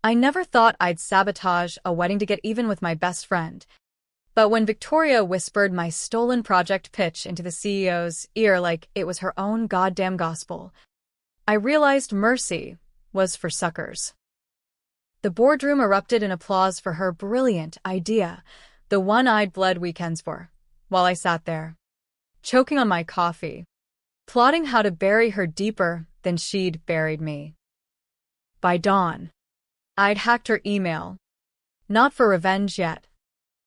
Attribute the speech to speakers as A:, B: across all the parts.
A: I never thought I'd sabotage a wedding to get even with my best friend. But when Victoria whispered my stolen project pitch into the CEO's ear like it was her own goddamn gospel, I realized mercy was for suckers. The boardroom erupted in applause for her brilliant idea, the one I'd bled weekends for, while I sat there, choking on my coffee, plotting how to bury her deeper than she'd buried me. By dawn, I'd hacked her email, not for revenge yet,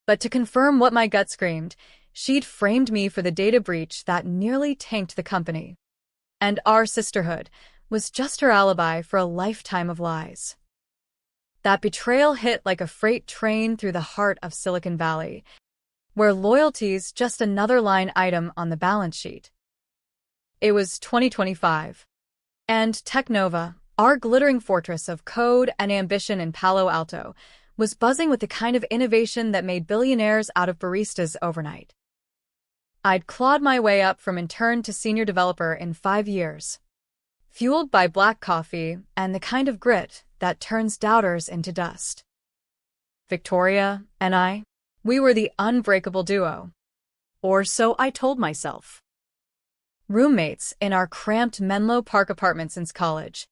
A: but to confirm what my gut screamed. She'd framed me for the data breach that nearly tanked the company. And our sisterhood was just her alibi for a lifetime of lies. That betrayal hit like a freight train through the heart of Silicon Valley, where loyalty's just another line item on the balance sheet. It was 2025, and Technova, our glittering fortress of code and ambition in Palo Alto, was buzzing with the kind of innovation that made billionaires out of baristas overnight. I'd clawed my way up from intern to senior developer in 5 years, fueled by black coffee and the kind of grit that turns doubters into dust. Victoria and I, we were the unbreakable duo. Or so I told myself. Roommates in our cramped Menlo Park apartment since college.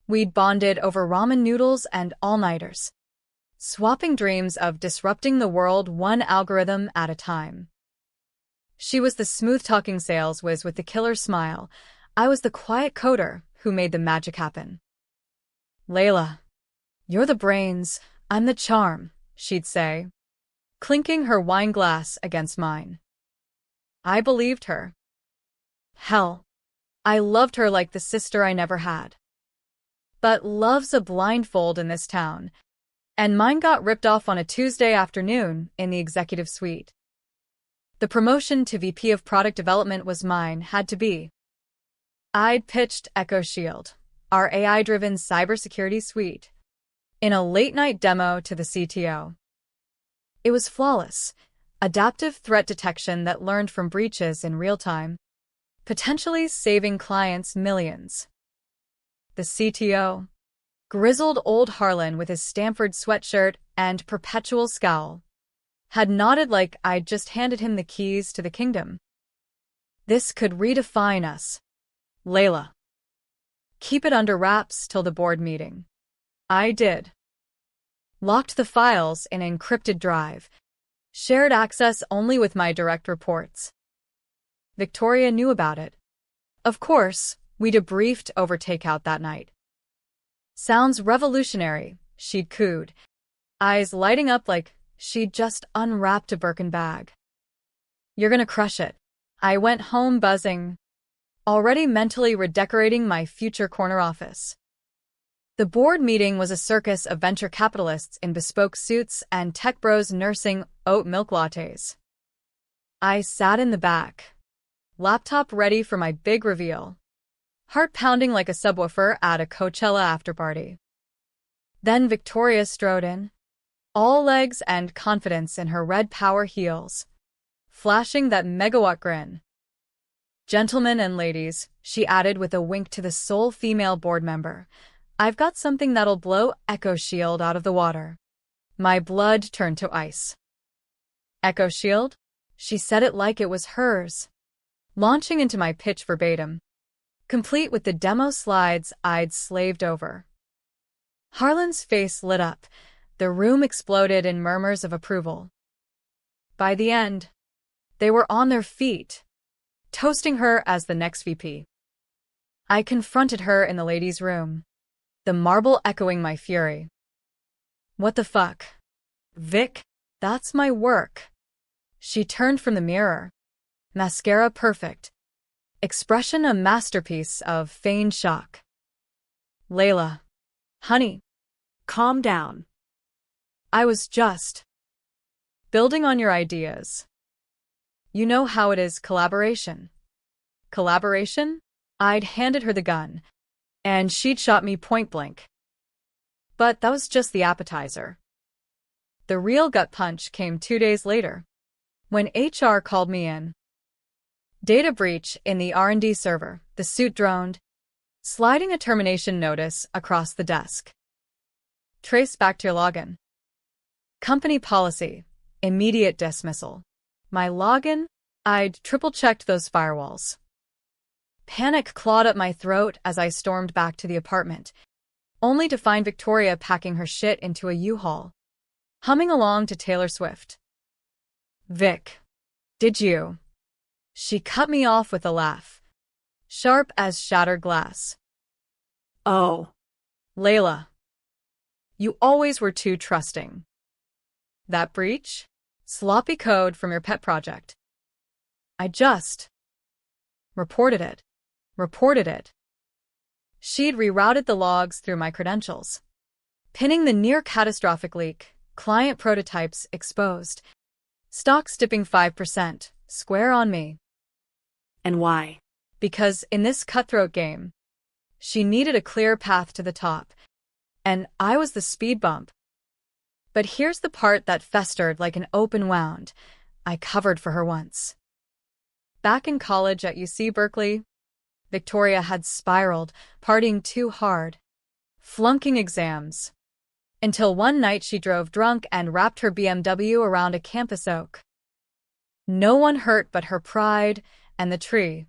A: We'd bonded over ramen noodles and all-nighters, swapping dreams of disrupting the world one algorithm at a time. She was the smooth-talking sales whiz with the killer smile. I was the quiet coder who made the magic happen. Layla, you're the brains, I'm the charm, she'd say, clinking her wine glass against mine. I believed her. Hell, I loved her like the sister I never had. But love's a blindfold in this town, and mine got ripped off on a Tuesday afternoon in the executive suite. The promotion to VP of Product Development was mine, had to be. I'd pitched Echo Shield, our AI-driven cybersecurity suite, in a late-night demo to the CTO. It was flawless, adaptive threat detection that learned from breaches in real time, potentially saving clients millions. The CTO, grizzled old Harlan with his Stanford sweatshirt and perpetual scowl, had nodded like I'd just handed him the keys to the kingdom. This could redefine us. Layla. Keep it under wraps till the board meeting. I did. Locked the files in an encrypted drive. Shared access only with my direct reports. Victoria knew about it. Of course, we debriefed over takeout that night. Sounds revolutionary, she'd cooed, eyes lighting up like she'd just unwrapped a Birkin bag. You're gonna crush it. I went home buzzing, already mentally redecorating my future corner office. The board meeting was a circus of venture capitalists in bespoke suits and tech bros nursing oat milk lattes. I sat in the back, laptop ready for my big reveal, heart pounding like a subwoofer at a Coachella afterparty. Then Victoria strode in, all legs and confidence in her red power heels, flashing that megawatt grin. Gentlemen and ladies, she added with a wink to the sole female board member, I've got something that'll blow Echo Shield out of the water. My blood turned to ice. Echo Shield? She said it like it was hers, launching into my pitch verbatim, complete with the demo slides I'd slaved over. Harlan's face lit up. The room exploded in murmurs of approval. By the end, they were on their feet, toasting her as the next VP. I confronted her in the ladies' room, the marble echoing my fury. What the fuck? Vic, that's my work. She turned from the mirror. Mascara perfect. Expression a masterpiece of feigned shock. Layla. Honey. Calm down. I was just building on your ideas. You know how it is, collaboration. Collaboration? I'd handed her the gun, and she'd shot me point blank. But that was just the appetizer. The real gut punch came 2 days later, when HR called me in. Data breach in the R&D server, the suit droned, sliding a termination notice across the desk. Trace back to your login. Company policy. Immediate dismissal. My login? I'd triple-checked those firewalls. Panic clawed up my throat as I stormed back to the apartment, only to find Victoria packing her shit into a U-Haul, humming along to Taylor Swift. Vic, did you? She cut me off with a laugh, sharp as shattered glass. Oh. Layla. You always were too trusting. That breach? Sloppy code from your pet project. I just reported it. She'd rerouted the logs through my credentials, pinning the near-catastrophic leak, client prototypes exposed, stocks dipping 5%, square on me. And why? Because in this cutthroat game, she needed a clear path to the top, and I was the speed bump. But here's the part that festered like an open wound I covered for her once. Back in college at UC Berkeley, Victoria had spiraled, partying too hard, flunking exams, until one night she drove drunk and wrapped her BMW around a campus oak. No one hurt but her pride and the tree,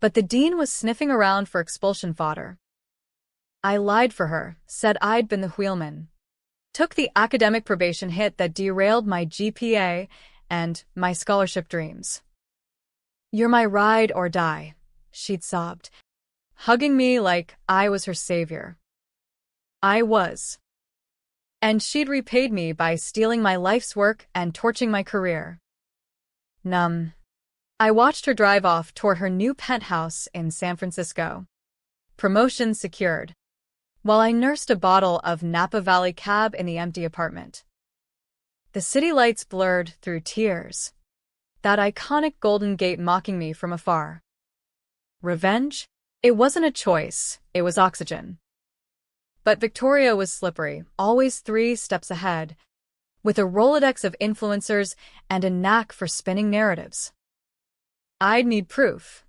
A: but the dean was sniffing around for expulsion fodder. I lied for her, said I'd been the wheelman, took the academic probation hit that derailed my GPA and my scholarship dreams. You're my ride or die, she'd sobbed, hugging me like I was her savior. I was. And she'd repaid me by stealing my life's work and torching my career. Numb. I watched her drive off toward her new penthouse in San Francisco. Promotion secured, while I nursed a bottle of Napa Valley Cab in the empty apartment. The city lights blurred through tears, that iconic Golden Gate mocking me from afar. Revenge? It wasn't a choice, it was oxygen. But Victoria was slippery, always 3 steps ahead, with a Rolodex of influencers and a knack for spinning narratives. I'd need proof,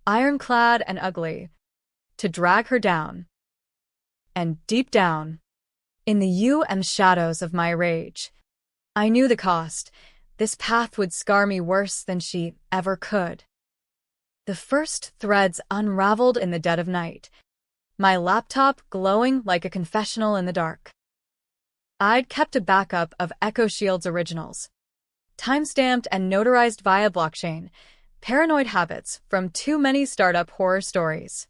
A: ironclad and ugly, to drag her down. And deep down, in the shadows of my rage, I knew the cost. This path would scar me worse than she ever could. The first threads unraveled in the dead of night, my laptop glowing like a confessional in the dark. I'd kept a backup of Echo Shield's originals, timestamped and notarized via blockchain, paranoid habits from too many startup horror stories.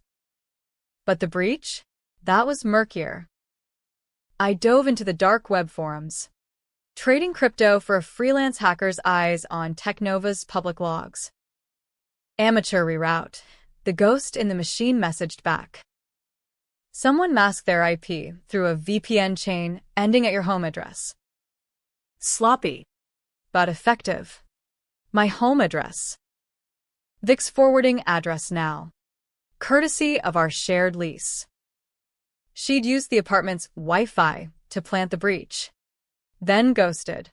A: But the breach? That was murkier. I dove into the dark web forums, trading crypto for a freelance hacker's eyes on Technova's public logs. Amateur reroute. The ghost in the machine messaged back. Someone masked their IP through a VPN chain ending at your home address. Sloppy, but effective. My home address. Vic's forwarding address now, courtesy of our shared lease. She'd used the apartment's Wi-Fi to plant the breach, then ghosted.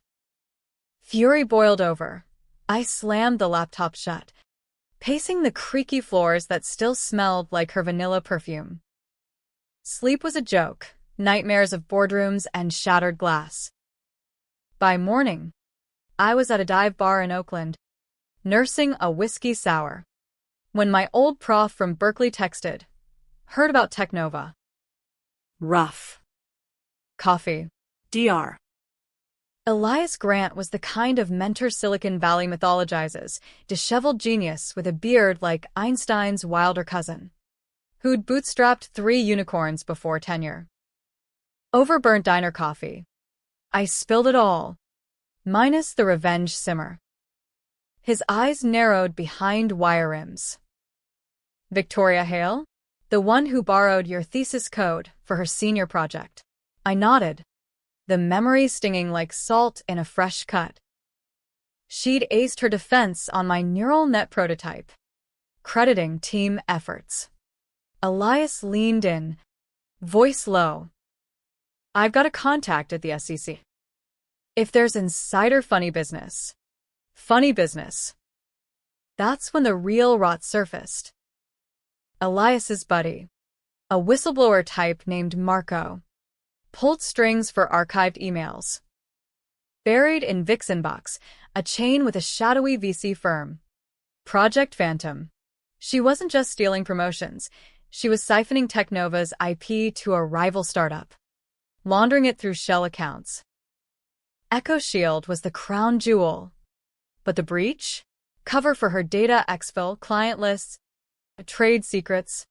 A: Fury boiled over. I slammed the laptop shut, pacing the creaky floors that still smelled like her vanilla perfume. Sleep was a joke, nightmares of boardrooms and shattered glass. By morning, I was at a dive bar in Oakland, nursing a whiskey sour, when my old prof from Berkeley texted, heard about Technova. Rough. Coffee. Dr. Elias Grant was the kind of mentor Silicon Valley mythologizes, disheveled genius with a beard like Einstein's wilder cousin, who'd bootstrapped 3 unicorns before tenure. Overburnt diner coffee. I spilled it all, minus the revenge simmer. His eyes narrowed behind wire rims. Victoria Hale? The one who borrowed your thesis code for her senior project. I nodded, the memory stinging like salt in a fresh cut. She'd aced her defense on my neural net prototype, crediting team efforts. Elias leaned in, voice low. I've got a contact at the SEC. If there's insider funny business, that's when the real rot surfaced. Elias's buddy, a whistleblower type named Marco, pulled strings for archived emails. Buried in Vic's inbox, a chain with a shadowy VC firm. Project Phantom. She wasn't just stealing promotions, she was siphoning Technova's IP to a rival startup, laundering it through shell accounts. Echo Shield was the crown jewel. But the breach? Cover for her data exfil, client lists, trade secrets,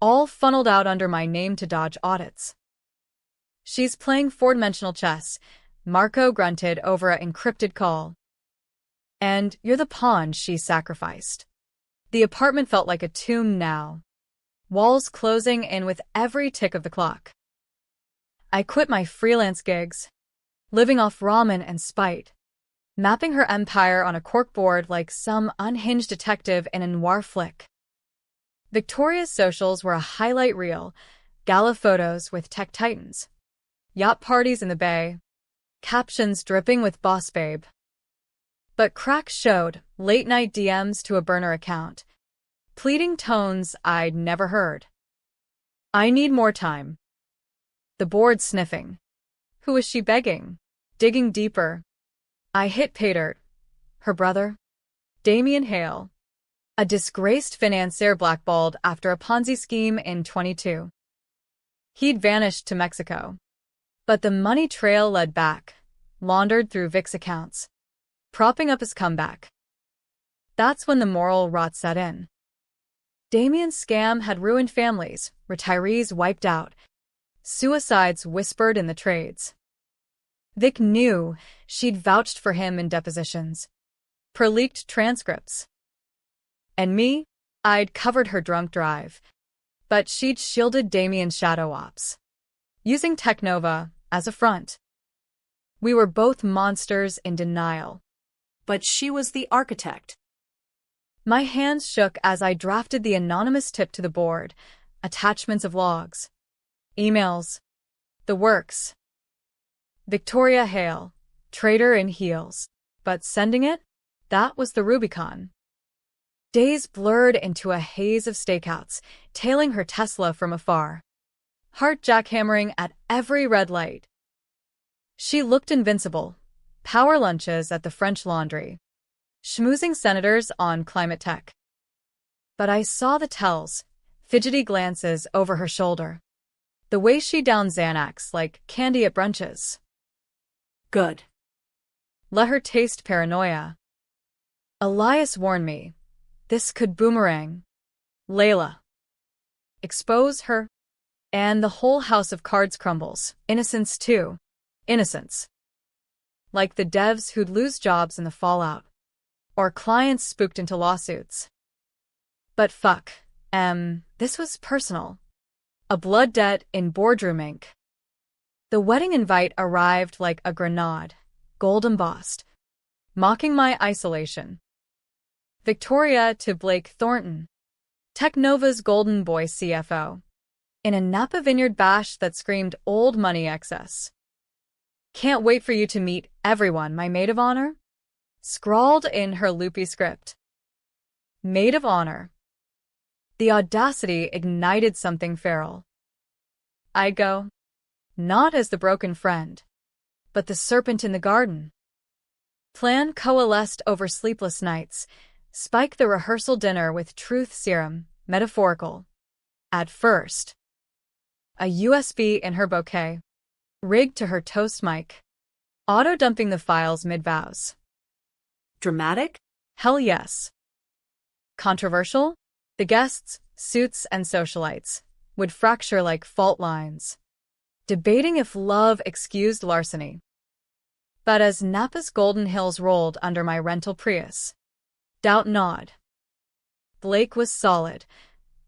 A: all funneled out under my name to dodge audits. She's playing four-dimensional chess, Marco grunted over an encrypted call. And you're the pawn she sacrificed. The apartment felt like a tomb now, walls closing in with every tick of the clock. I quit my freelance gigs, living off ramen and spite, mapping her empire on a corkboard like some unhinged detective in a noir flick. Victoria's socials were a highlight reel, gala photos with tech titans, yacht parties in the bay, captions dripping with boss babe. But cracks showed, late-night DMs to a burner account, pleading tones I'd never heard. I need more time. The board sniffing. Who was she begging? Digging deeper. I hit pay dirt. Her brother? Damien Hale. A disgraced financier blackballed after a Ponzi scheme in 22. He'd vanished to Mexico. But the money trail led back, laundered through Vic's accounts, propping up his comeback. That's when the moral rot set in. Damien's scam had ruined families, retirees wiped out, suicides whispered in the trades. Vic knew she'd vouched for him in depositions, per leaked transcripts. And me, I'd covered her drunk drive, but she'd shielded Damien's shadow ops, using Technova as a front. We were both monsters in denial.
B: But she was the architect.
A: My hands shook as I drafted the anonymous tip to the board, attachments of logs, emails, the works. Victoria Hale, traitor in heels, but sending it? That was the Rubicon. Days blurred into a haze of stakeouts, tailing her Tesla from afar, heart jackhammering at every red light. She looked invincible. Power lunches at the French Laundry, schmoozing senators on climate tech. But I saw the tells, fidgety glances over her shoulder, the way she downed Xanax like candy at brunches.
B: Good.
A: Let her taste paranoia. Elias warned me, this could boomerang. Layla. Expose her, and the whole house of cards crumbles. Innocence too. Innocence. Like the devs who'd lose jobs in the fallout, or clients spooked into lawsuits. But fuck, this was personal. A blood debt in boardroom ink. The wedding invite arrived like a grenade, gold embossed, mocking my isolation. Victoria to Blake Thornton, Technova's golden boy CFO, in a Napa Vineyard bash that screamed old money excess. Can't wait for you to meet everyone, my maid of honor? Scrawled in her loopy script. Maid of honor. The audacity ignited something feral. I go, not as the broken friend, but the serpent in the garden. Plan coalesced over sleepless nights, spike the rehearsal dinner with truth serum, metaphorical. At first. A USB in her bouquet. Rigged to her toast mic. Auto-dumping the files mid-vows.
B: Dramatic?
A: Hell yes. Controversial? The guests, suits and socialites, would fracture like fault lines, debating if love excused larceny. But as Napa's golden hills rolled under my rental Prius, doubt gnawed. Blake was solid,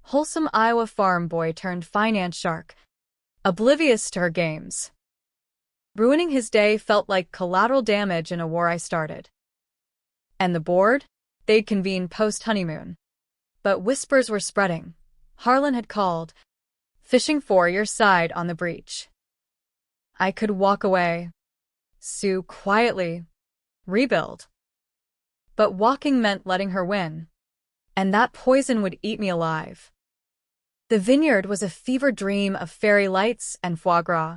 A: wholesome Iowa farm boy turned finance shark, oblivious to her games. Ruining his day felt like collateral damage in a war I started. And the board? They'd convened post-honeymoon. But whispers were spreading. Harlan had called, fishing for your side on the breach. I could walk away, sue quietly, rebuild. But walking meant letting her win, and that poison would eat me alive. The vineyard was a fever dream of fairy lights and foie gras,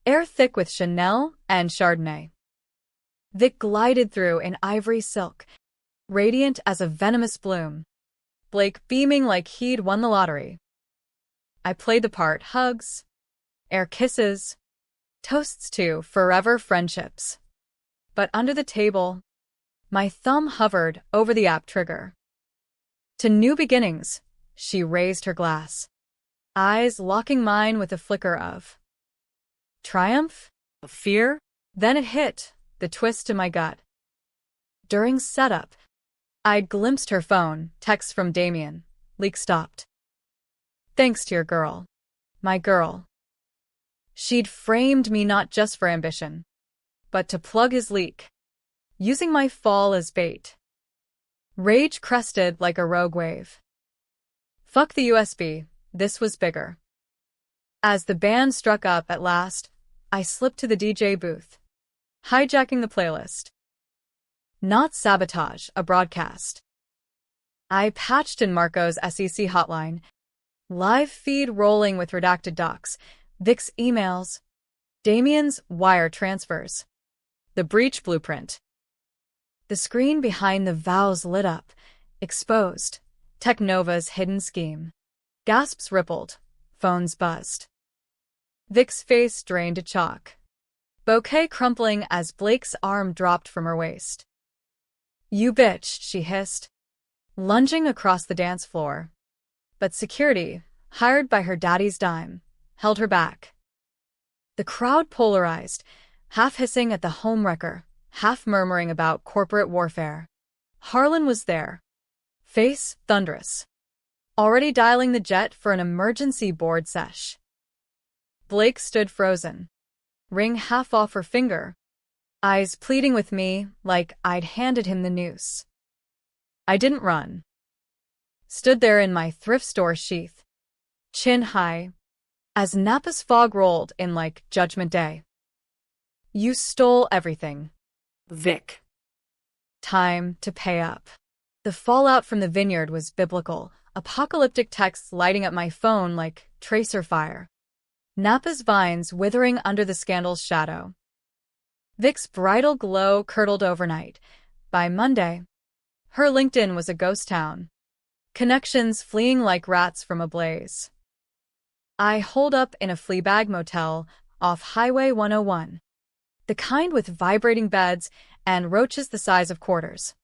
A: air thick with Chanel and Chardonnay. Vic glided through in ivory silk, radiant as a venomous bloom, Blake beaming like he'd won the lottery. I played the part: hugs, air kisses, toasts to forever friendships. But under the table, my thumb hovered over the app trigger. To new beginnings, she raised her glass, eyes locking mine with a flicker of triumph, of fear. Then it hit, the twist to my gut. During setup, I'd glimpsed her phone, text from Damien, leak stopped. Thanks to your girl. My girl. She'd framed me not just for ambition, but to plug his leak, using my fall as bait. Rage crested like a rogue wave. Fuck the USB, this was bigger. As the band struck up at last, I slipped to the DJ booth, hijacking the playlist. Not sabotage, a broadcast. I patched in Marco's SEC hotline, live feed rolling with redacted docs, Vic's emails, Damien's wire transfers, the breach blueprint. The screen behind the vows lit up, exposed, Technova's hidden scheme. Gasps rippled, phones buzzed. Vic's face drained to chalk, bouquet crumpling as Blake's arm dropped from her waist. You bitch, she hissed, lunging across the dance floor. But security, hired by her daddy's dime, held her back. The crowd polarized, half hissing at the homewrecker, half murmuring about corporate warfare. Harlan was there, face thunderous, already dialing the jet for an emergency board sesh. Blake stood frozen, ring half off her finger, eyes pleading with me like I'd handed him the noose. I didn't run. Stood there in my thrift store sheath, chin high, as Napa's fog rolled in like Judgment Day. You stole everything,
B: Vic.
A: Time to pay up. The fallout from the vineyard was biblical, apocalyptic texts lighting up my phone like tracer fire. Napa's vines withering under the scandal's shadow. Vic's bridal glow curdled overnight. By Monday, her LinkedIn was a ghost town. Connections fleeing like rats from a blaze. I holed up in a Fleabag motel off Highway 101. The kind with vibrating beds and roaches the size of quarters.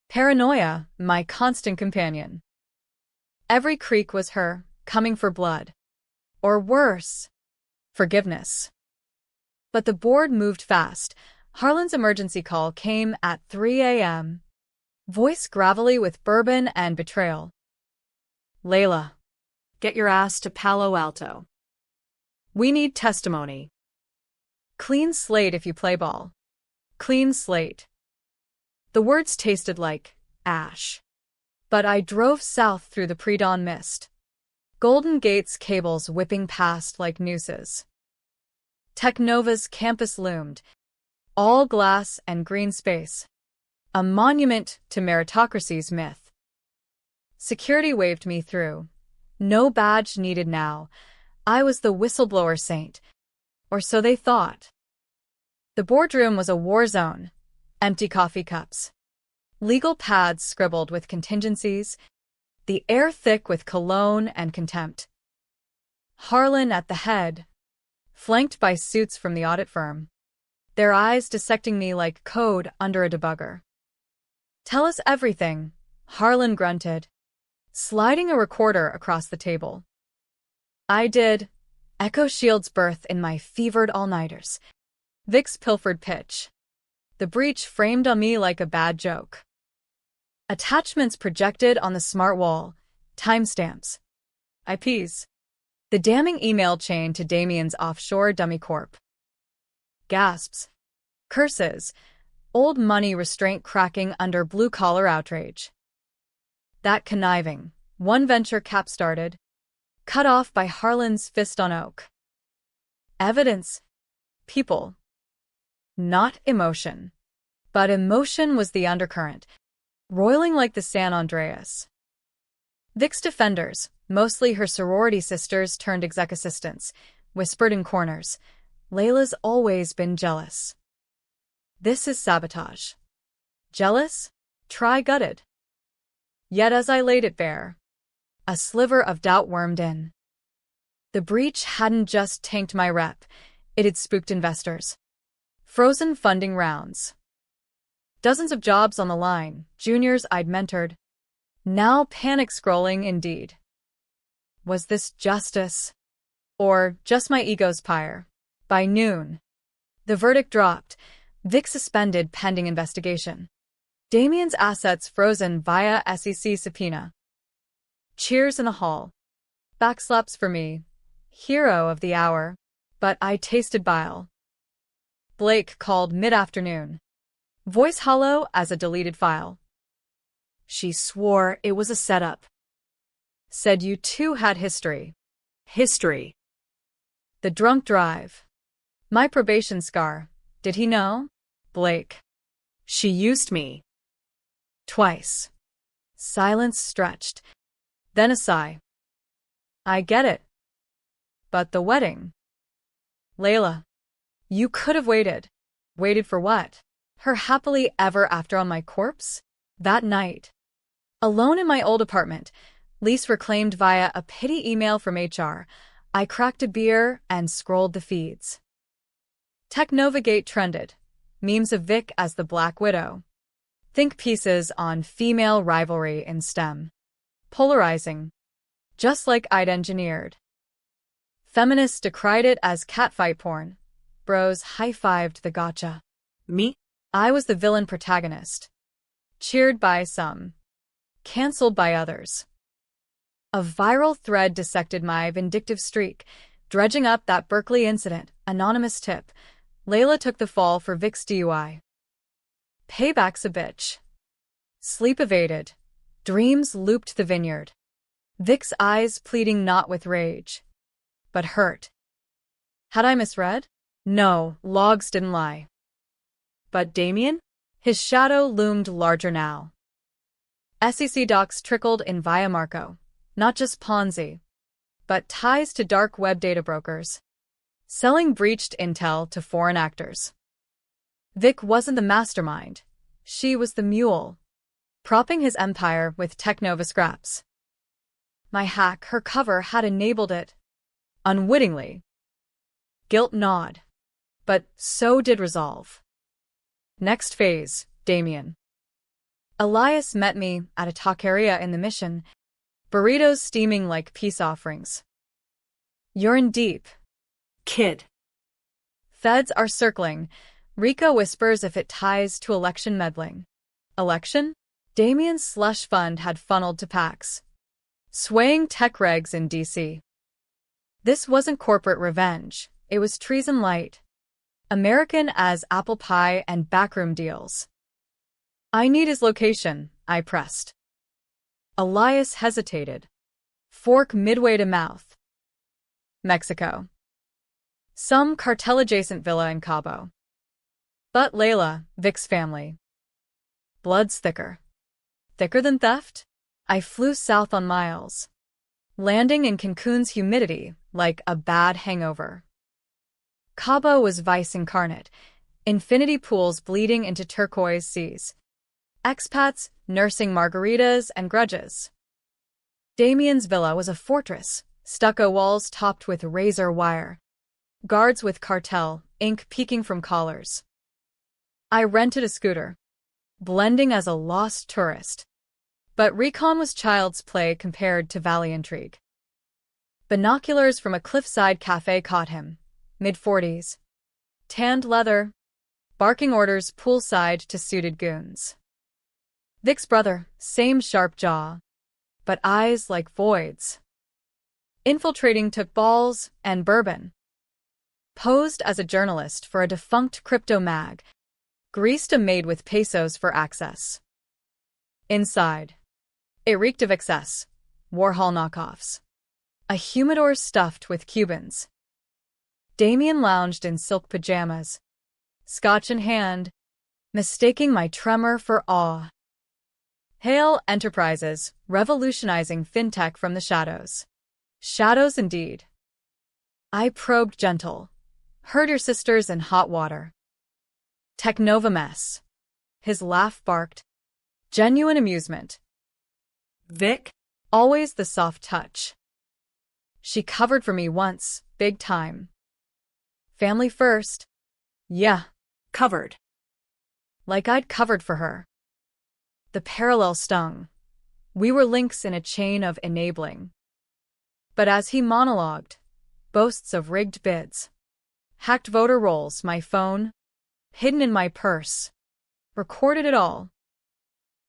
A: Paranoia, my constant companion. Every creak was her, coming for blood. Or worse, forgiveness. But the board moved fast. Harlan's emergency call came at 3 a.m. Voice gravelly with bourbon and betrayal. Layla,
B: Get your ass to Palo Alto.
A: we need testimony. Clean slate if you play ball. Clean slate. The words tasted like ash. But I drove south through the pre-dawn mist. Golden Gate's cables whipping past like nooses. Technova's campus loomed, all glass and green space. A monument to meritocracy's myth. Security waved me through. No badge needed now. I was the whistleblower saint. Or so they thought. The boardroom was a war zone. Empty coffee cups. Legal pads scribbled with contingencies. The air thick with cologne and contempt. Harlan at the head, flanked by suits from the audit firm. Their eyes dissecting me like code under a debugger. Tell us everything, Harlan grunted, sliding a recorder across the table. I did. Echo Shield's birth in my fevered all-nighters. Vic's pilfered pitch. The breach framed on me like a bad joke. Attachments projected on the smart wall. Timestamps. IPs. The damning email chain to Damien's offshore dummy corp. Gasps. Curses. Old money restraint cracking under blue-collar outrage. That conniving, one venture cap-started, cut off by Harlan's fist on oak. Evidence. People. Not emotion. But emotion was the undercurrent, roiling like the San Andreas. Vic's defenders, mostly her sorority sisters turned exec assistants, whispered in corners, Layla's always been jealous. This is sabotage. Jealous? Try gutted. Yet as I laid it bare, a sliver of doubt wormed in. The breach hadn't just tanked my rep, it had spooked investors. Frozen funding rounds. Dozens of jobs on the line, juniors I'd mentored. Now panic scrolling indeed. Was this justice? Or just my ego's pyre? By noon, the verdict dropped, Vic suspended pending investigation. Damien's assets frozen via SEC subpoena. Cheers in the hall. Backslaps for me. Hero of the hour. But I tasted bile. Blake called mid-afternoon. Voice hollow as a deleted file. She swore it was a setup. Said you two had history.
B: History.
A: The drunk drive. My probation scar. Did he know? Blake.
B: She used me.
A: Twice. Silence stretched. Then a sigh. I get it. But the wedding. Layla. You could have waited. Waited for what? Her happily ever after on my corpse? That night. Alone in my old apartment, lease reclaimed via a pity email from HR, I cracked a beer and scrolled the feeds. Technovagate trended. Memes of Vic as the Black Widow. Think pieces on female rivalry in STEM. Polarizing. Just like I'd engineered. Feminists decried it as catfight porn. Bros high-fived the gotcha.
B: Me?
A: I was the villain protagonist. Cheered by some. Cancelled by others. A viral thread dissected my vindictive streak, dredging up that Berkeley incident, anonymous tip. Layla took the fall for Vic's DUI. Payback's a bitch. Sleep evaded. Dreams looped the vineyard. Vic's eyes pleading not with rage, but hurt. Had I misread? No, logs didn't lie. But Damien? His shadow loomed larger now. SEC docs trickled in via Marco, not just Ponzi, but ties to dark web data brokers, selling breached intel to foreign actors. Vic wasn't the mastermind. She was the mule, propping his empire with Technova scraps. My hack, her cover, had enabled it. Unwittingly. Guilt gnawed. But so did resolve. Next phase, Damien. Elias met me at a taqueria in the Mission, burritos steaming like peace offerings. You're in deep.
B: Kid.
A: Feds are circling. Rico whispers if it ties to election meddling. Election? Damien's slush fund had funneled to PACs, swaying tech regs in D.C. This wasn't corporate revenge. It was treason light. American as apple pie and backroom deals. I need his location, I pressed. Elias hesitated. Fork midway to mouth. Mexico. Some cartel-adjacent villa in Cabo. But Layla, Vic's family. Blood's thicker. Thicker than theft? I flew south on miles, landing in Cancun's humidity like a bad hangover. Cabo was vice incarnate, infinity pools bleeding into turquoise seas. Expats nursing margaritas and grudges. Damien's villa was a fortress, stucco walls topped with razor wire. Guards with cartel, ink peeking from collars. I rented a scooter, blending as a lost tourist. But recon was child's play compared to valley intrigue. Binoculars from a cliffside cafe caught him, mid-40s. Tanned leather, barking orders poolside to suited goons. Vic's brother, same sharp jaw, but eyes like voids. Infiltrating took balls and bourbon. Posed as a journalist for a defunct crypto mag, greased a maid with pesos for access. Inside, it reeked of excess, Warhol knockoffs. A humidor stuffed with Cubans. Damien lounged in silk pajamas, scotch in hand, mistaking my tremor for awe. Hail Enterprises, revolutionizing fintech from the shadows. Shadows indeed. I probed gentle, Heard your sisters in hot water. Technova mess. His laugh barked. Genuine amusement.
B: Vic?
A: Always the soft touch. She covered for me once, big time. Family first. Yeah.
B: Covered.
A: Like I'd covered for her. The parallel stung. We were links in a chain of enabling. But as he monologued, boasts of rigged bids, hacked voter rolls, my phone, hidden in my purse, recorded it all.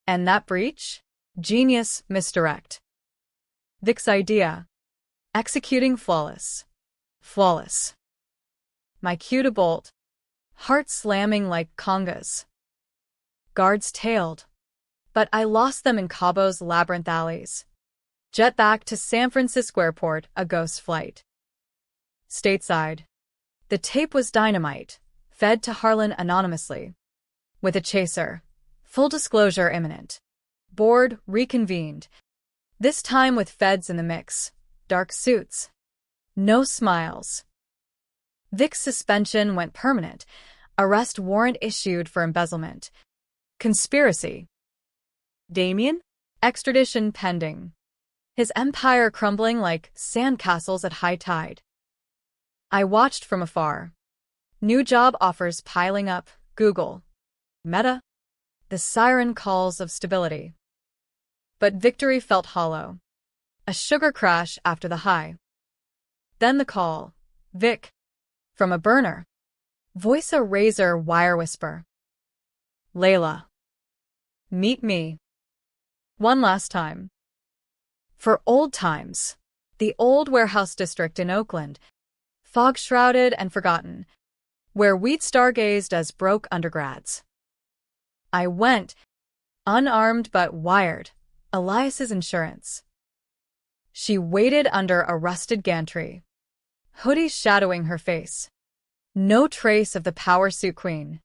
A: And that breach? Genius misdirect. Vic's idea. Executing flawless. Flawless. My cue to bolt. Heart slamming like congas. Guards tailed. But I lost them in Cabo's labyrinth alleys. Jet back to San Francisco Airport, a ghost flight. Stateside. The tape was dynamite, fed to Harlan anonymously. With a chaser. Full disclosure imminent. Board reconvened. This time with feds in the mix. Dark suits. No smiles. Vic's suspension went permanent. Arrest warrant issued for embezzlement. Conspiracy. Damien? Extradition pending. His empire crumbling like sandcastles at high tide. I watched from afar. New job offers piling up. Google. Meta. The siren calls of stability. But victory felt hollow. A sugar crash after the high. Then the call. Vic. From a burner. Voice a razor wire whisper. Layla. Meet me. One last time. For old times. The old warehouse district in Oakland. Fog-shrouded and forgotten. Where we'd stargazed as broke undergrads. I went. Unarmed but wired. Elias's insurance. She waited under a rusted gantry. Hoodie shadowing her face. No trace of the power suit queen.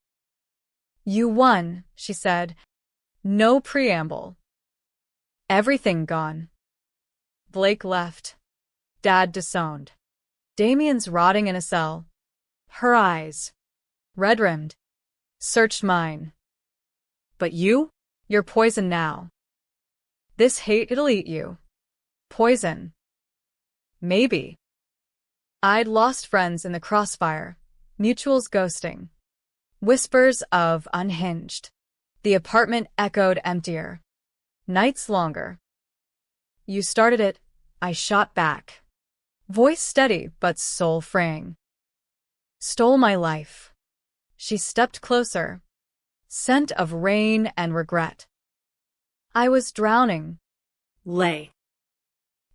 A: You won, she said. No preamble. Everything gone. Blake left. Dad disowned. Damien's rotting in a cell. Her eyes. Red-rimmed. Searched mine. But you? You're poison now. This hate, it'll eat you. Poison. Maybe. I'd lost friends in the crossfire. Mutuals ghosting. Whispers of unhinged. The apartment echoed emptier. Nights longer. You started it, I shot back. Voice steady but soul fraying. Stole my life. She stepped closer. Scent of rain and regret. I was drowning.
B: Lay.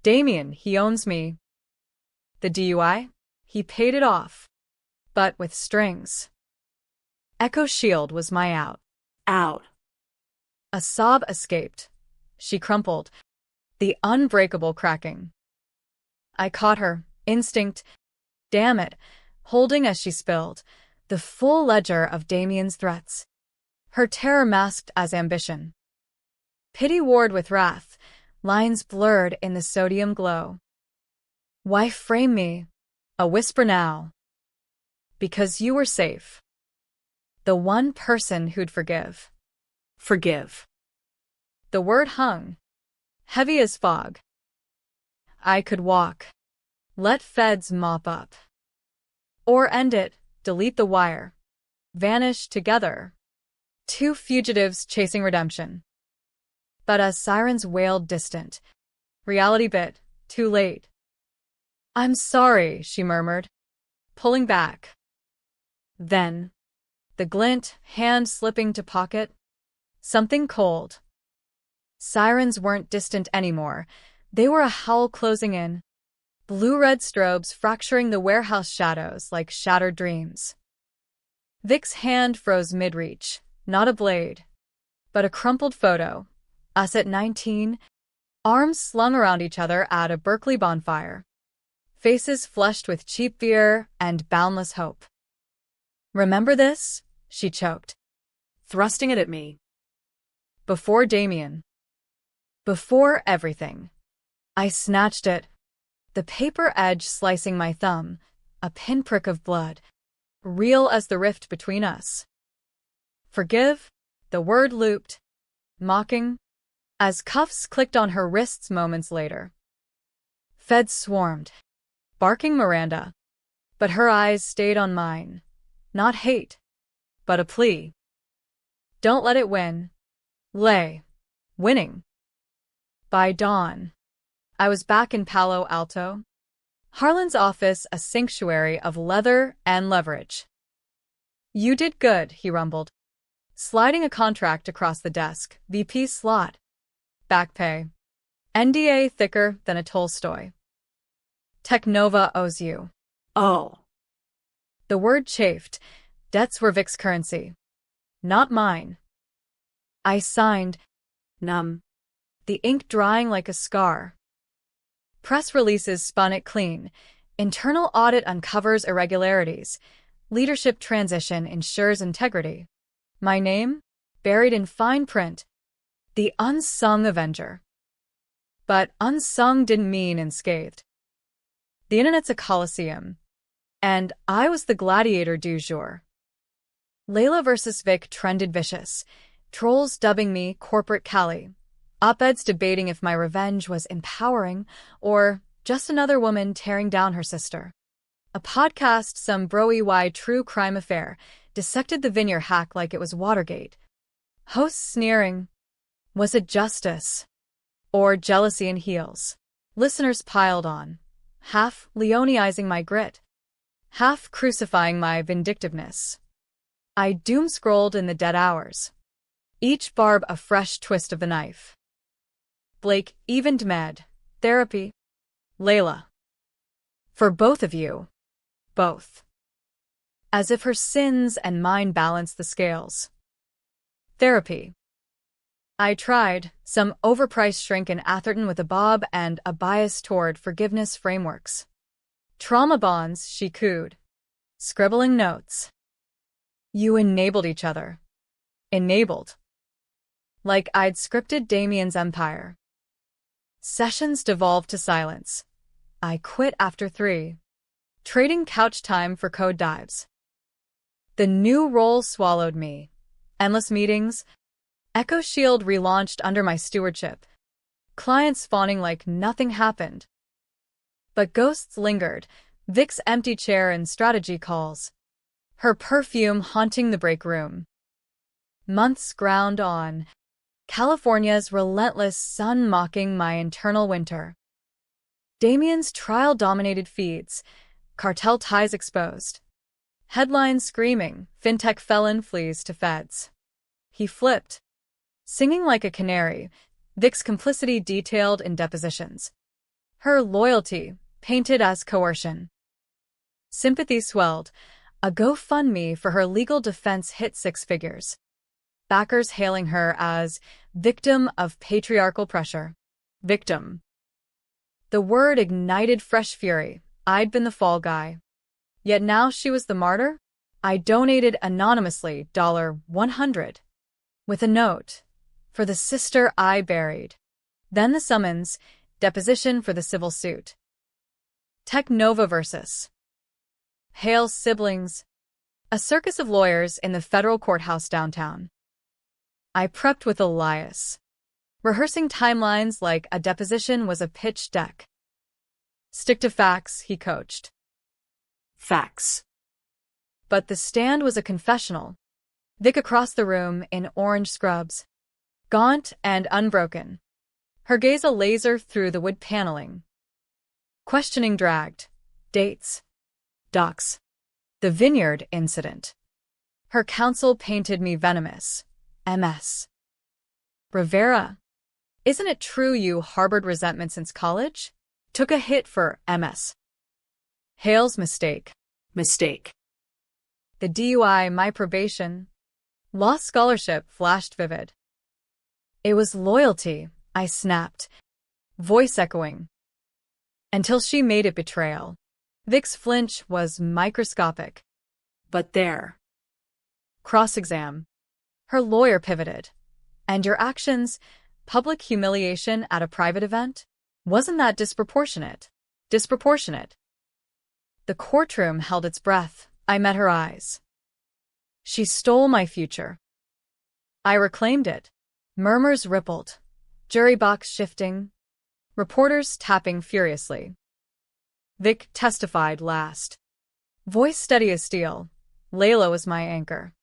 A: Damien, he owns me. The DUI? He paid it off. But with strings. Echo Shield was my out.
B: Out.
A: A sob escaped. She crumpled. The unbreakable cracking. I caught her. Instinct. Damn it. Holding as she spilled. The full ledger of Damien's threats. Her terror masked as ambition. Pity warred with wrath. Lines blurred in the sodium glow. Why frame me? A whisper now. Because you were safe. The one person who'd forgive.
B: Forgive.
A: The word hung. Heavy as fog. I could walk. Let feds mop up. Or end it, delete the wire. Vanish together. Two fugitives chasing redemption. But as sirens wailed distant, reality bit, too late. I'm sorry, she murmured, pulling back. Then, the glint, hand slipping to pocket. Something cold. Sirens weren't distant anymore. They were a howl closing in. Blue-red strobes fracturing the warehouse shadows like shattered dreams. Vic's hand froze mid-reach, not a blade, but a crumpled photo. Us at 19, arms slung around each other at a Berkeley bonfire. Faces flushed with cheap beer and boundless hope. Remember this? She choked,
B: Thrusting it at me.
A: Before Damien. Before everything. I snatched it. The paper edge slicing my thumb, a pinprick of blood. real as the rift between us. Forgive? The word looped, mocking, as cuffs clicked on her wrists moments later. Feds swarmed, barking Miranda, but her eyes stayed on mine. Not hate, but a plea. Don't let it win. Lay. Winning. By dawn, I was back in Palo Alto, Harlan's office a sanctuary of leather and leverage. You did good, he rumbled, sliding a contract across the desk. VP slot. Back pay. NDA thicker than a Tolstoy. Technova owes you.
B: Oh.
A: The word chafed. Debts were Vic's currency. Not mine. I signed.
B: Numb.
A: The ink drying like a scar. Press releases spun it clean. Internal audit uncovers irregularities. Leadership transition ensures integrity. My name? Buried in fine print. The unsung Avenger. But unsung didn't mean unscathed. The internet's a coliseum. And I was the gladiator du jour. Layla versus Vic trended vicious. Trolls dubbing me corporate Callie. Op-eds debating if my revenge was empowering or just another woman tearing down her sister. A podcast, some bro-EY true crime affair, dissected the Vineyard hack like it was Watergate. Hosts sneering. Was it justice? Or jealousy in heels? Listeners piled on, half Leoneizing my grit, half crucifying my vindictiveness. I doom-scrolled in the dead hours, each barb a fresh twist of the knife. Blake evened med. Therapy. Layla. For both of you. Both. As if her sins and mine balanced the scales. Therapy. I tried, some overpriced shrink in Atherton with a bob and a bias toward forgiveness frameworks. Trauma bonds, she cooed. Scribbling notes. You enabled each other. Enabled. Like I'd scripted Damien's empire. Sessions devolved to silence. I quit after 3. Trading couch time for code dives. The new role swallowed me. Endless meetings. Echo Shield relaunched under my stewardship. Clients fawning like nothing happened. But ghosts lingered, Vic's empty chair and strategy calls. Her perfume haunting the break room. Months ground on. California's relentless sun mocking my internal winter. Damien's trial-dominated feeds, cartel ties exposed. Headlines screaming, fintech felon flees to feds. He flipped. Singing like a canary, Vic's complicity detailed in depositions. Her loyalty, painted as coercion. Sympathy swelled. A GoFundMe for her legal defense hit 6 figures. Backers hailing her as victim of patriarchal pressure. Victim. The word ignited fresh fury. I'd been the fall guy. Yet now she was the martyr? I donated anonymously $100. With a note. For the sister I buried. Then the summons. Deposition for the civil suit. Technova versus. Hale's siblings. A circus of lawyers in the federal courthouse downtown. I prepped with Elias, rehearsing timelines like a deposition was a pitch deck. Stick to facts, he coached.
B: Facts.
A: But the stand was a confessional. Vic across the room in orange scrubs. Gaunt and unbroken. Her gaze a laser through the wood paneling. Questioning dragged. Dates. Docs. The Vineyard incident. Her counsel painted me venomous. MS. Rivera. Isn't it true you harbored resentment since college? Took a hit for MS. Hale's mistake.
B: Mistake.
A: The DUI, my probation. Law scholarship flashed vivid. It was loyalty, I snapped, voice echoing. Until she made it betrayal. Vic's flinch was microscopic.
B: But there.
A: Cross-exam. Her lawyer pivoted. And your actions, public humiliation at a private event? Wasn't that disproportionate? Disproportionate. The courtroom held its breath, I met her eyes. She stole my future. I reclaimed it. Murmurs rippled. Jury box shifting. Reporters tapping furiously. Vic testified last. Voice steady as steel. Layla was my anchor.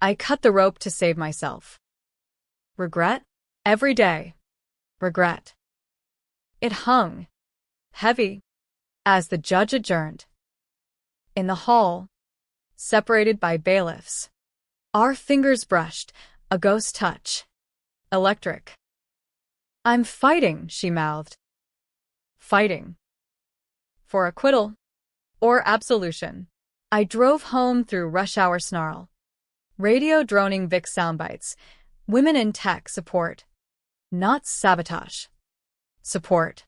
A: I cut the rope to save myself. Regret? Every day. Regret. It hung. Heavy. As the judge adjourned. In the hall, separated by bailiffs. Our fingers brushed, a ghost touch. Electric. I'm fighting, she mouthed. Fighting. For acquittal. Or absolution. I drove home through rush hour snarl. Radio droning Vic soundbites. Women in tech support. Not sabotage. Support.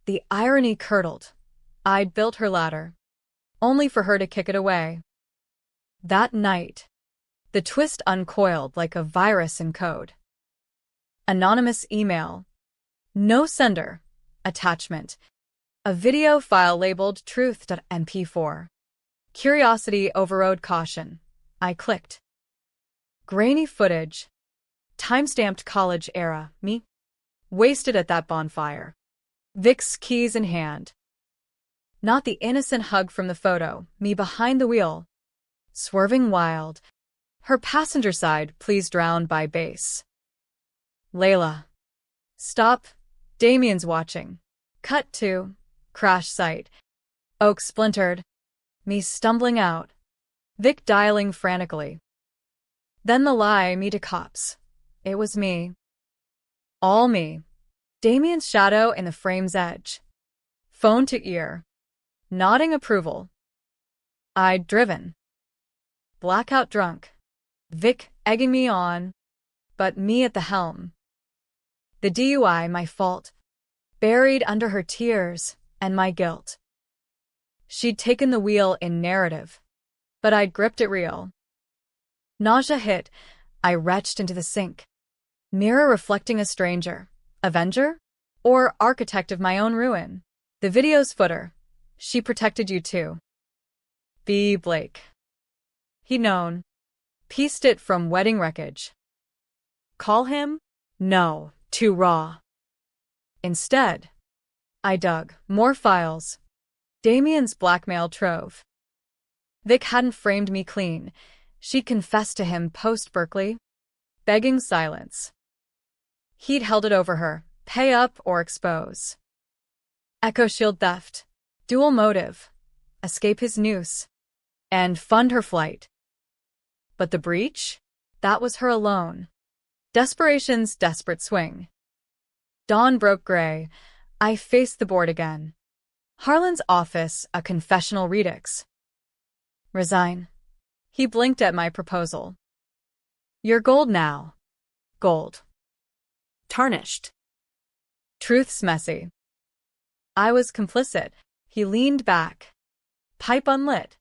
A: The irony curdled. I'd built her ladder. Only for her to kick it away. That night, the twist uncoiled like a virus in code. Anonymous email. No sender. Attachment. A video file labeled truth.mp4. Curiosity overrode caution. I clicked. Grainy footage. Timestamped college era. Me. Wasted at that bonfire. Vic's keys in hand. Not the innocent hug from the photo, me behind the wheel. Swerving wild. Her passenger side please drowned by bass. Layla. Stop. Damien's watching. Cut to. Crash site. Oak splintered. Me stumbling out. Vic dialing frantically. Then the lie, me to cops. It was me. All me. Damien's shadow in the frame's edge. Phone to ear. Nodding approval. I'd driven. Blackout drunk. Vic egging me on. But me at the helm. The DUI, my fault. Buried under her tears and my guilt. She'd taken the wheel in narrative. But I'd gripped it real. Nausea hit. I retched into the sink. Mirror reflecting a stranger. Avenger? Or architect of my own ruin? The video's footer. She protected you too. B. Blake. He'd known. Pieced it from wedding wreckage. Call him? No, too raw. Instead, I dug more files. Damien's blackmail trove. Vic hadn't framed me clean. She'd confessed to him post-Berkeley, begging silence. He'd held it over her, pay up or expose. Echo shield theft, dual motive, escape his noose, and fund her flight. But the breach? That was her alone. Desperation's desperate swing. Dawn broke gray. I faced the board again. Harlan's office, a confessional redux. Resign. He blinked at my proposal. You're gold now. Gold.
B: Tarnished.
A: Truth's messy. I was complicit. He leaned back. Pipe unlit.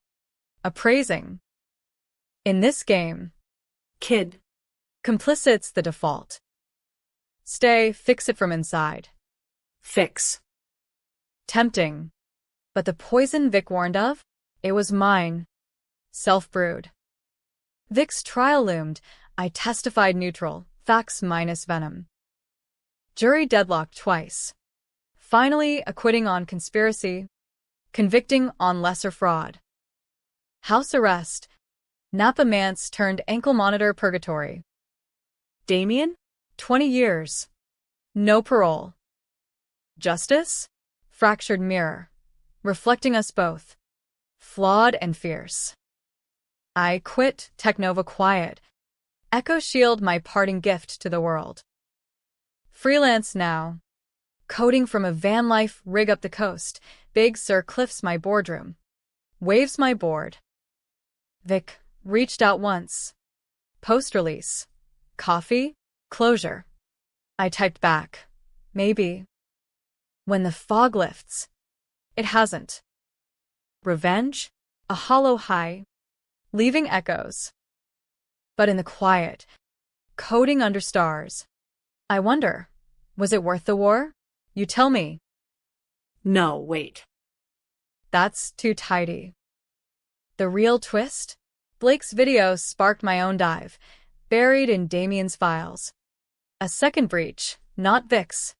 A: Appraising. In this game,
B: Kid.
A: complicit's the default. Stay, fix it from inside.
B: Fix.
A: Tempting. But the poison Vic warned of? It was mine. Self-brewed. Vic's trial loomed. I testified neutral, facts minus venom. Jury deadlocked twice. Finally acquitting on conspiracy, convicting on lesser fraud. House arrest. Napa Mance turned ankle monitor purgatory. Damien? 20 years. No parole. Justice? Fractured mirror. Reflecting us both. Flawed and fierce. I quit Technova quiet. Echo Shield my parting gift to the world. Freelance now. Coding from a van life rig up the coast. Big Sir Cliff's my boardroom. Waves my board. Vic reached out once. Post-release. Coffee? Closure. I typed back. Maybe. When the fog lifts. It hasn't. Revenge? A hollow high. Leaving echoes. But in the quiet, coding under stars. I wonder, was it worth the war? You tell me.
B: No, wait.
A: That's too tidy. The real twist? Blake's video sparked my own dive, buried in Damien's files. A second breach, not Vic's.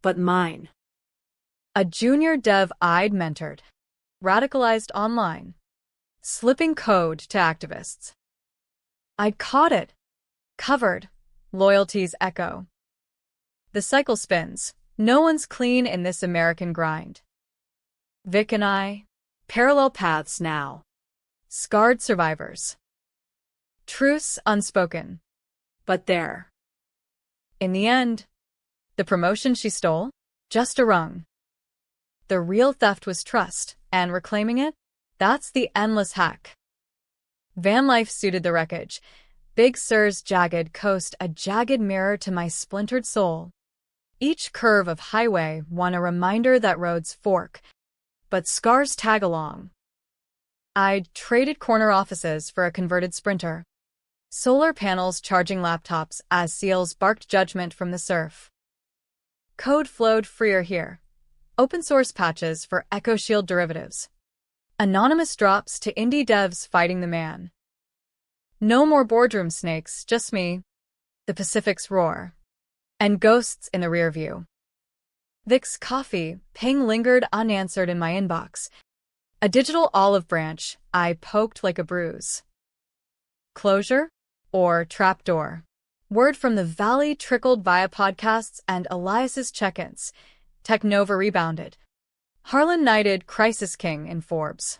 B: But mine.
A: A junior dev I'd mentored. Radicalized online. Slipping code to activists. I'd caught it. Covered. Loyalty's echo. The cycle spins. No one's clean in this American grind. Vic and I,
B: Parallel paths now.
A: scarred survivors. Truce unspoken.
B: But there.
A: In the end, the promotion she stole? Just a rung. The real theft was trust, and reclaiming it? That's the endless hack. Van life suited the wreckage. Big Sur's jagged coast, a jagged mirror to my splintered soul. Each curve of highway won a reminder that roads fork, but scars tag along. I'd traded corner offices for a converted Sprinter. Solar panels charging laptops as seals barked judgment from the surf. Code flowed freer here. Open source patches for Echo Shield derivatives. Anonymous drops to indie devs fighting the man. No more boardroom snakes, just me, the Pacific's roar, and ghosts in the rear view. Vic's coffee ping lingered unanswered in my inbox. A digital olive branch I poked like a bruise. Closure? Or trapdoor? Word from the valley trickled via podcasts and Elias's check-ins. Technova rebounded. Harlan knighted Crisis King in Forbes.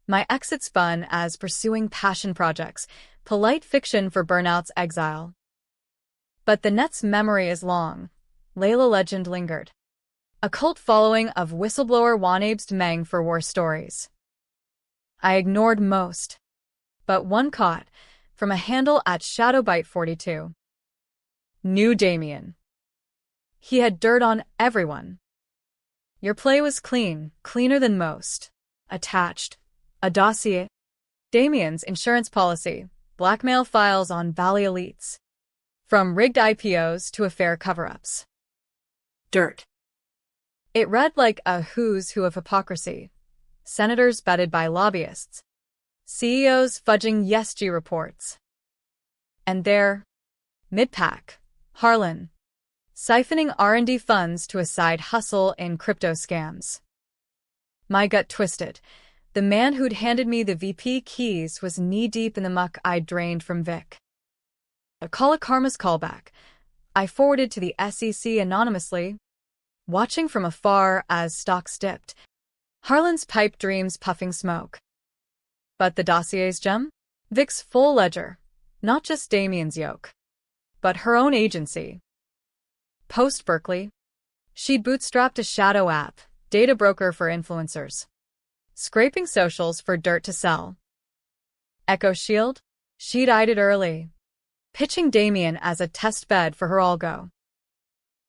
A: My exit spun as pursuing passion projects, polite fiction for burnout's exile. But the net's memory is long. Layla legend lingered. A cult following of Whistleblower wanabed Meng for war stories. I ignored most, but one caught from a handle at Shadowbite42. Knew Damien. He had dirt on everyone. Your play was clean, cleaner than most. Attached. A dossier. Damien's insurance policy. Blackmail files on Valley elites. From rigged IPOs to affair cover-ups.
B: Dirt.
A: It read like a who's who of hypocrisy. Senators bedded by lobbyists. CEOs fudging ESG reports. And there, mid-pack, Harlan, siphoning R&D funds to a side hustle in crypto scams. My gut twisted. The man who'd handed me the VP keys was knee-deep in the muck I'd drained from Vic. A call a karma's callback. I forwarded to the SEC anonymously, watching from afar as stocks dipped. Harlan's pipe dreams puffing smoke. But the dossier's gem? Vic's full ledger. Not just Damien's yoke, but her own agency. Post-Berkeley, she'd bootstrapped a shadow app, data broker for influencers. Scraping socials for dirt to sell. Echo Shield? She'd eyed it early. Pitching Damien as a test bed for her algo.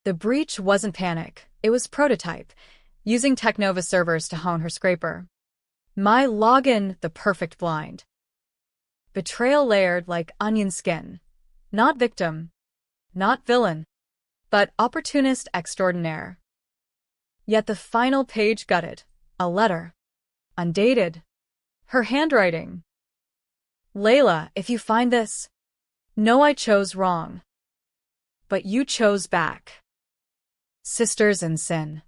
A: The breach wasn't panic, it was prototype, using Technova servers to hone her scraper. My login, the perfect blind. Betrayal layered like onion skin. Not victim. Not villain. But opportunist extraordinaire. Yet the final page gutted. A letter. Undated. Her handwriting. Layla, if you find this, know I chose wrong. But you chose back. Sisters in sin.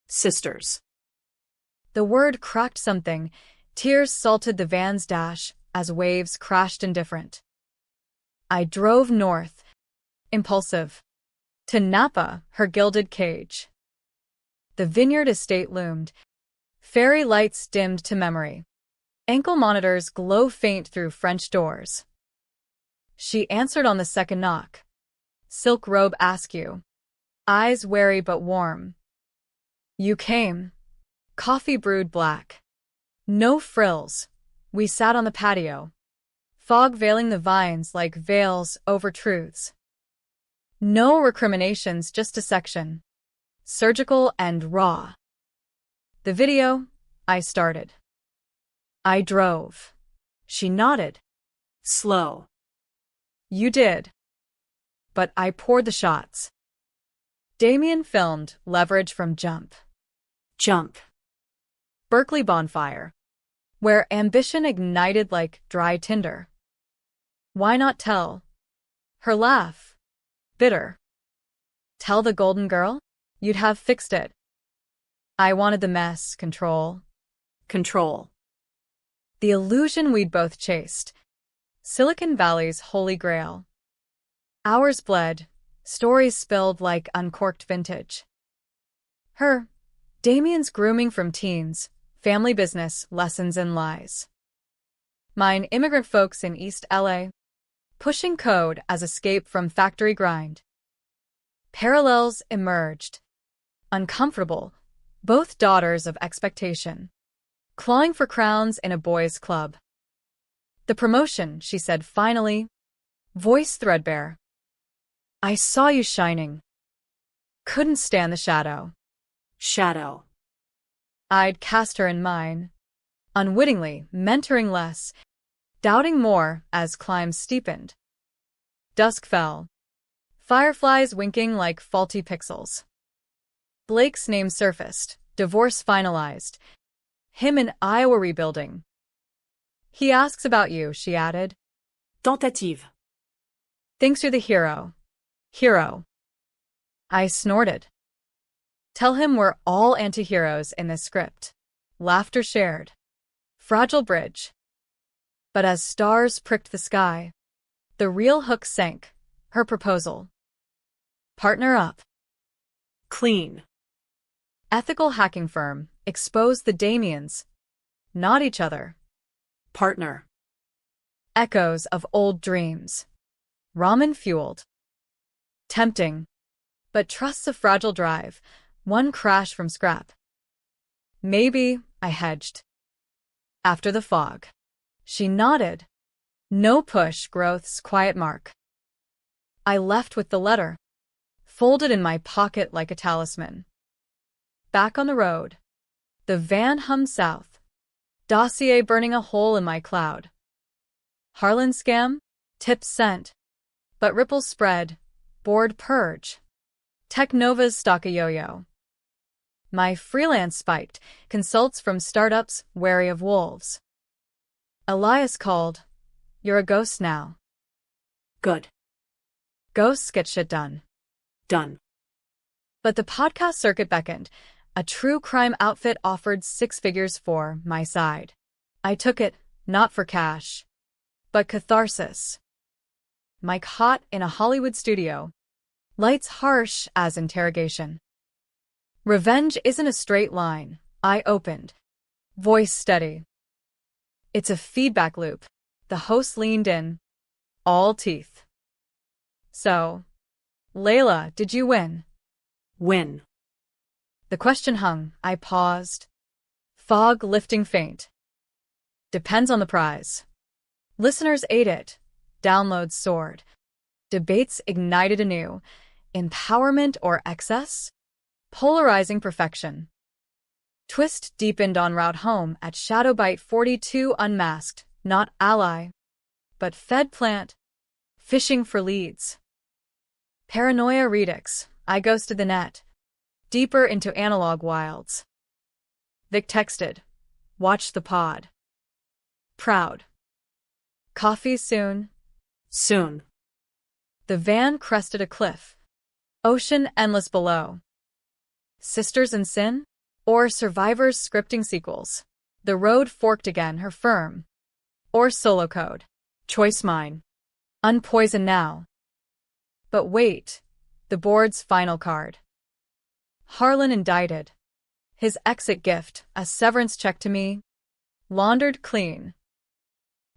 B: Sisters.
A: The word cracked something. Tears salted the van's dash as waves crashed indifferent. I drove north, impulsive, to Napa, her gilded cage. The vineyard estate loomed. Fairy lights dimmed to memory. Ankle monitors glow faint through French doors. She answered on the second knock. Silk robe askew. Eyes wary but warm. You came. Coffee brewed black. No frills. We sat on the patio. Fog veiling the vines like veils over truths. No recriminations, just dissection. Surgical and raw. The video, I started. I drove. She nodded.
B: Slow.
A: You did. But I poured the shots. Damien filmed, leverage from jump.
B: Jump.
A: Berkeley bonfire. where ambition ignited like dry tinder. Why not tell? Her laugh. Bitter. Tell the golden girl? You'd have fixed it. I wanted the mess, control.
B: Control.
A: The illusion we'd both chased. Silicon Valley's holy grail. Hours bled, stories spilled like uncorked vintage. Her, Damien's grooming from teens, family business, lessons in lies. Mine, immigrant folks in East LA, pushing code as escape from factory grind. Parallels emerged. Uncomfortable, both daughters of expectation. Clawing for crowns in a boys' club. The promotion, she said finally. Voice threadbare. I saw you shining. Couldn't stand the shadow.
B: Shadow.
A: I'd cast her in mine. Unwittingly, mentoring less. Doubting more as climbs steepened. Dusk fell. Fireflies winking like faulty pixels. Blake's name surfaced. Divorce finalized. Him and I were rebuilding. He asks about you, she added.
B: Tentative.
A: Thinks you're the hero. Hero. I snorted. Tell him we're all anti-heroes in this script. Laughter shared. Fragile bridge. But as stars pricked the sky, the real hook sank. Her proposal. Partner up.
B: Clean.
A: Ethical hacking firm. Expose the Damiens. Not each other.
B: Partner.
A: Echoes of old dreams. Ramen-fueled. Tempting. But trusts a fragile drive. One crash from scrap. Maybe, I hedged. After the fog. She nodded. No push, growth's quiet mark. I left with the letter. Folded in my pocket like a talisman. Back on the road. The van hummed south. Dossier burning a hole in my cloud. Harlan scam? Tips sent. But ripples spread. Board purge. Technova's stock a yo-yo. My freelance spiked. Consults from startups wary of wolves. Elias called. You're a ghost now.
B: Good.
A: Ghosts get shit done.
B: Done.
A: But the podcast circuit beckoned. A true crime outfit offered 6 figures for my side. I took it, not for cash, but catharsis. Mike hot in a Hollywood studio. Lights harsh as interrogation. Revenge isn't a straight line, I opened. Voice steady. It's a feedback loop. The host leaned in. All teeth. So, Layla, did you win?
B: Win.
A: The question hung. I paused. Fog lifting faint. Depends on the prize. Listeners ate it. Downloads soared. Debates ignited anew. Empowerment or excess? Polarizing perfection. Twist deepened en route home at Shadowbite 42 unmasked, not ally, but fed plant. Fishing for leads. Paranoia redux. I ghosted the net. Deeper into analog wilds. Vic texted. Watch the pod. Proud. Coffee soon.
B: Soon.
A: The van crested a cliff. Ocean endless below. Sisters in sin? Or survivors scripting sequels? The road forked again, her firm. Or solo code. Choice mine. Unpoisoned now. But wait. The board's final card. Harlan indicted. His exit gift, a severance check to me. Laundered clean.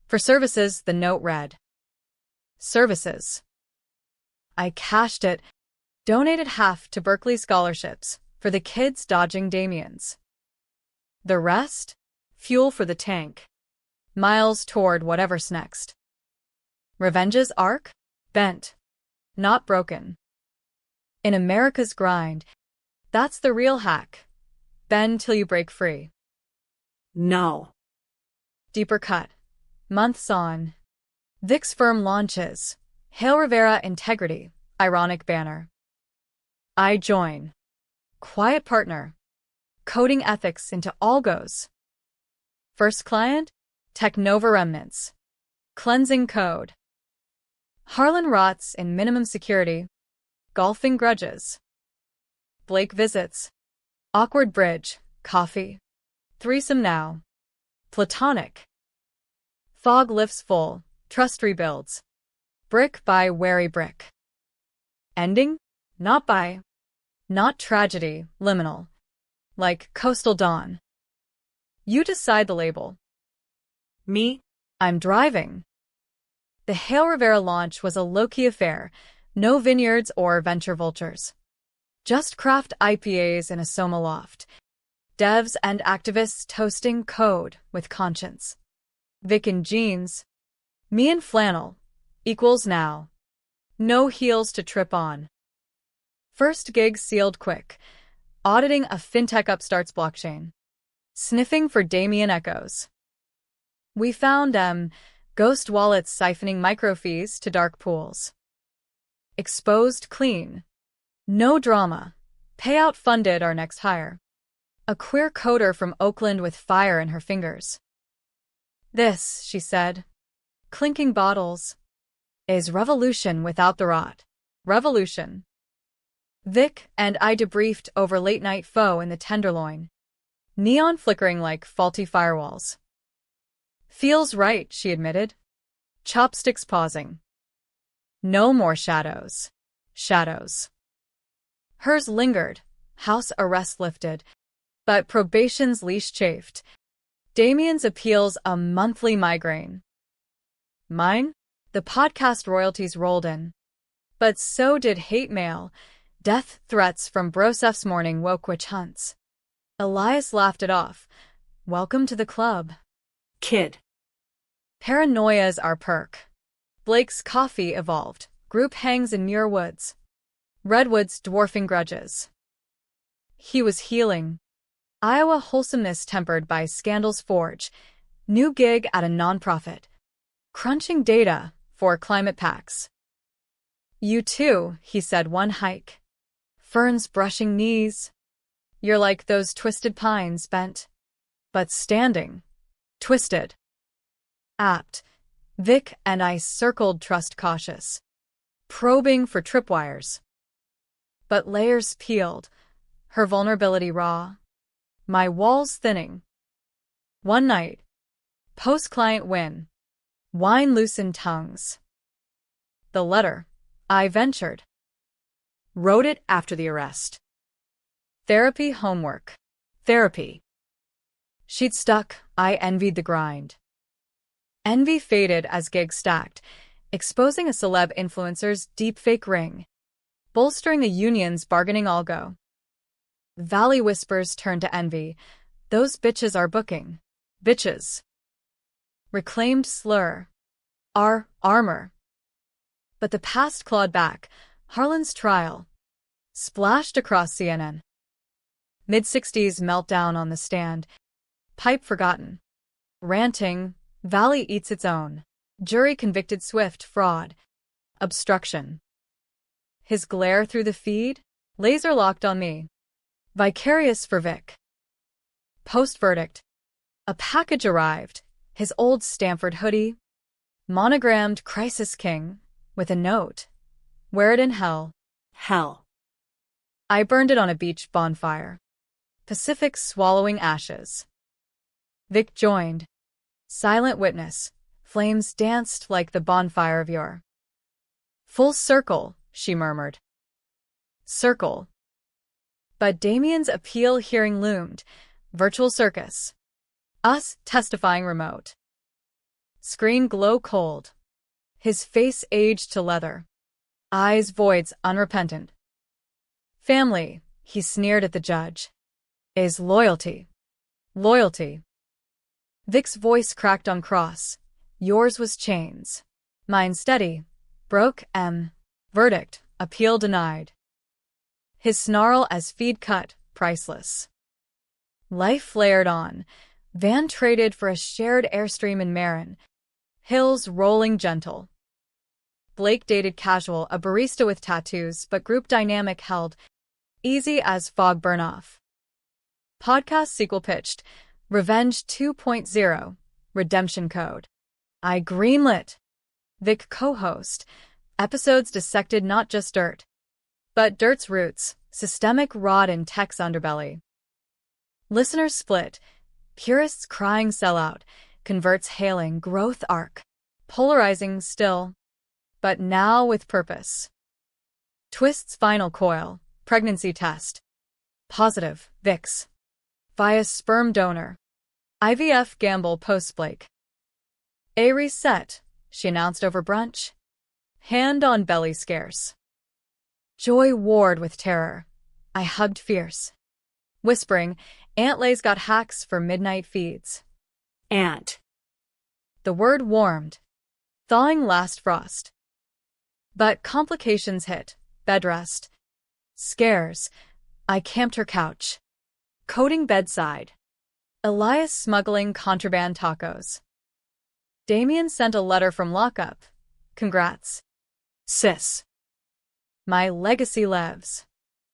A: For services, the note read. Services. I cashed it. Donated half to Berkeley scholarships for the kids dodging Damiens. The rest? Fuel for the tank. Miles toward whatever's next. Revenge's arc? Bent. Not broken. In America's grind, that's the real hack. Bend till you break free.
B: No.
A: Deeper cut. Months on. Vic's firm launches. Hail Rivera Integrity. Ironic banner. I join. Quiet partner. Coding ethics into algos. First client? Technova remnants. Cleansing code. Harlan rots in minimum security. Golfing grudges. Blake visits. Awkward bridge. Coffee. Threesome now. Platonic. Fog lifts full. Trust rebuilds. Brick by wary brick. Ending? Not by. Not tragedy, liminal. Like Coastal Dawn. You decide the label.
B: Me?
A: I'm driving. The Hale Rivera launch was a low-key affair. No vineyards or venture vultures. Just craft IPAs in a Soma loft. Devs and activists toasting code with conscience. Vic in jeans. Me in flannel. Equals now. No heels to trip on. First gig sealed quick. Auditing a fintech upstart's blockchain. Sniffing for Damien echoes. We found ghost wallets siphoning microfees to dark pools. Exposed clean. No drama. Payout funded our next hire. A queer coder from Oakland with fire in her fingers. This, she said, clinking bottles, is revolution without the rot. Revolution. Vic and I debriefed over late-night foe in the Tenderloin. Neon flickering like faulty firewalls. Feels right, she admitted. Chopsticks pausing. No more shadows. Shadows. Hers lingered, house arrest lifted, but probation's leash chafed. Damien's appeals a monthly migraine. Mine? The podcast royalties rolled in. But so did hate mail, death threats from Brosef's morning woke witch hunts. Elias laughed it off. Welcome to the club.
B: Kid.
A: Paranoia's our perk. Blake's coffee evolved. Group hangs in Muir Woods. Redwoods dwarfing grudges. He was healing. Iowa wholesomeness tempered by Scandal's Forge. New gig at a nonprofit. Crunching data for climate packs. You too, he said one hike. Ferns brushing knees. You're like those twisted pines bent. But standing. Twisted. Apt. Vic and I circled trust cautious. Probing for tripwires. But layers peeled. Her vulnerability raw. My walls thinning. One night. Post-client win. Wine loosened tongues. The letter. I ventured. Wrote it after the arrest. Therapy homework. Therapy. She'd stuck. I envied the grind. Envy faded as gigs stacked, exposing a celeb influencer's deepfake ring, bolstering the union's bargaining algo. Valley whispers turned to envy. Those bitches are booking. Bitches. Reclaimed slur. Our armor. But the past clawed back. Harlan's trial. Splashed across CNN. Mid-60s meltdown on the stand. Pipe forgotten. Ranting. Valley eats its own. Jury convicted Swift fraud. Obstruction. His glare through the feed? Laser locked on me. Vicarious for Vic. Post-verdict. A package arrived. His old Stanford hoodie. Monogrammed Crisis King. With a note. Wear it in hell.
B: Hell.
A: I burned it on a beach bonfire. Pacific swallowing ashes. Vic joined. Silent witness. Flames danced like the bonfire of yore. Full circle, she murmured. Circle. But Damien's appeal hearing loomed. Virtual circus. Us testifying remote. Screen glow cold. His face aged to leather. Eyes voids unrepentant. Family, he sneered at the judge. Is loyalty. Loyalty. Vic's voice cracked on cross. Yours was chains. Mine steady. Broke M. Verdict. Appeal denied. His snarl as feed cut. Priceless. Life flared on. Van traded for a shared airstream in Marin. Hills rolling gentle. Blake dated casual, a barista with tattoos, but group dynamic held. Easy as fog burn off. Podcast sequel pitched. Revenge 2.0, Redemption Code. I greenlit. Vic co-host. Episodes dissected not just dirt, but dirt's roots, systemic rot in tech's underbelly. Listeners split. Purists crying sellout. Converts hailing growth arc. Polarizing still, but now with purpose. Twist's final coil. Pregnancy test. Positive. VIX. Via sperm donor. IVF gamble post-Blake. A reset, she announced over brunch. Hand on belly scarce. Joy warred with terror. I hugged fierce. Whispering, Aunt Lay's got hacks for midnight feeds.
B: Aunt.
A: The word warmed. Thawing last frost. But complications hit. Bed rest. Scares. I camped her couch. Coding bedside. Elias smuggling contraband tacos. Damien sent a letter from lockup. Congrats. Sis. My legacy lives.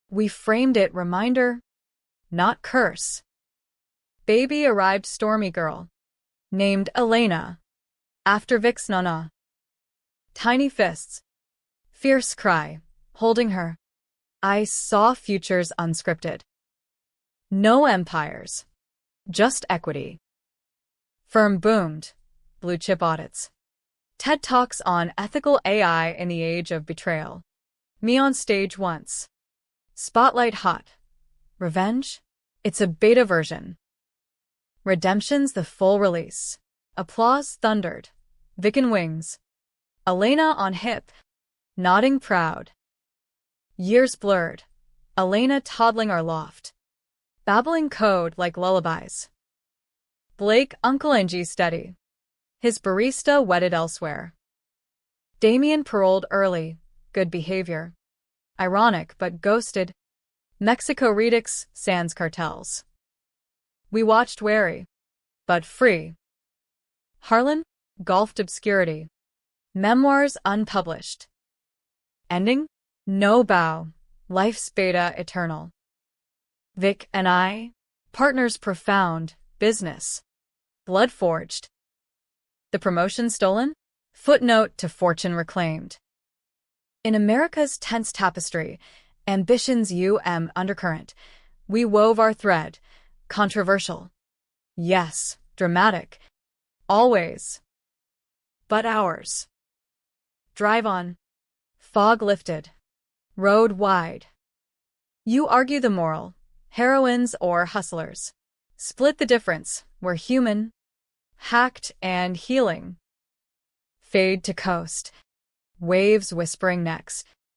A: We framed it reminder, not curse. Baby arrived stormy girl. Named Elena. After Vic's nana. Tiny fists. Fierce cry. Holding her. I saw futures unscripted. No empires. Just equity. Firm boomed. Blue chip audits. TED Talks on ethical AI in the age of betrayal. Me on stage once. Spotlight hot. Revenge? It's a beta version. Redemption's the full release. Applause thundered. Vic in wings. Elena on hip. Nodding proud. Years blurred. Elena toddling our loft. Babbling code like lullabies. Blake Uncle Angie steady. His barista wedded elsewhere. Damien paroled early. Good behavior. Ironic but ghosted. Mexico Redux sans cartels. We watched wary. But free. Harlan? Golfed obscurity. Memoirs unpublished. Ending? No bow. Life's beta eternal. Vic and I, partners profound, business. Blood forged. The promotion stolen? Footnote to fortune reclaimed. In America's tense tapestry, ambition's undercurrent, we wove our thread. Controversial. Yes, dramatic. Always. But ours. Drive on. Fog lifted. Road wide. You argue the moral. Heroines or hustlers. Split the difference. We're human. Hacked and healing. Fade to coast. Waves whispering next.